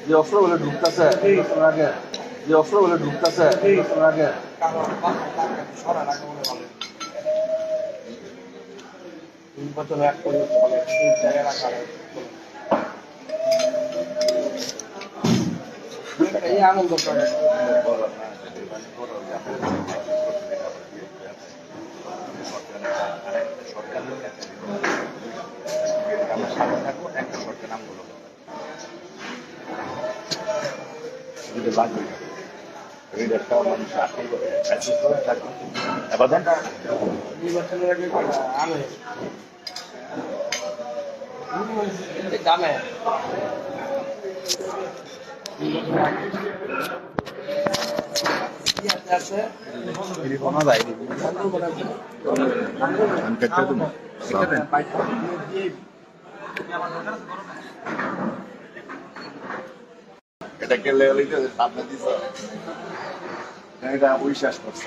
যে অস্ত্র বলে ঢুকতেছে আগে, যে অস্ত্র বলে ঢুকতেছে আগে নির্বাচনে এক করে বলে জায়গায় রাখা এই আনন্দ করে আমরা সামনে থাকবো একটা সরকার নামগুলো লাগবে রিডারটা মানুষ আসতে এবার নির্বাচনের আগে আনে দামে এটা কেলে সামনে দিস এটা বিশ্বাস করছে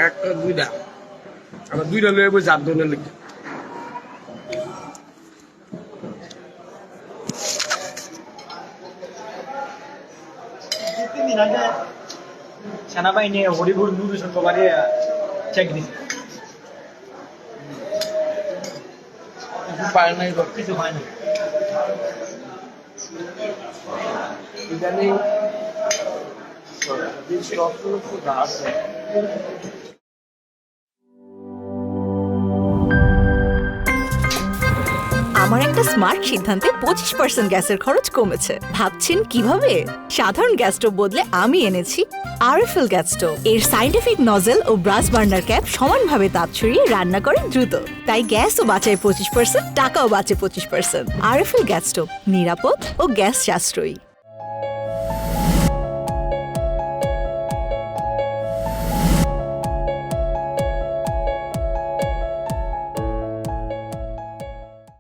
একটা দুইটা আমরা দুইটা লয়ে বসে চার ধরনের লিখি সেনাবাহিনী হরিপুর দূরদর্শন সবারই চেক দিচ্ছে পায় নাই কিছু হয় না ইদানিং আছে আমার একটা স্মার্ট সিদ্ধান্তে 25% গ্যাসের খরচ কমেছে। ভাবছেন কিভাবে? সাধারণ গ্যাস স্টোভ বদলে আমি এনেছি আরএফএল গ্যাস স্টোভ। এর সাইন্টিফিক নজল ও ব্রাস বার্নার ক্যাপ সমানভাবে তাপ ছড়িয়ে রান্না করে দ্রুত, তাই গ্যাসও বাঁচায় 25%, টাকাও বাঁচে 25%। আরএফএল গ্যাস স্টোভ নিরাপদ ও গ্যাস সাশ্রয়ী।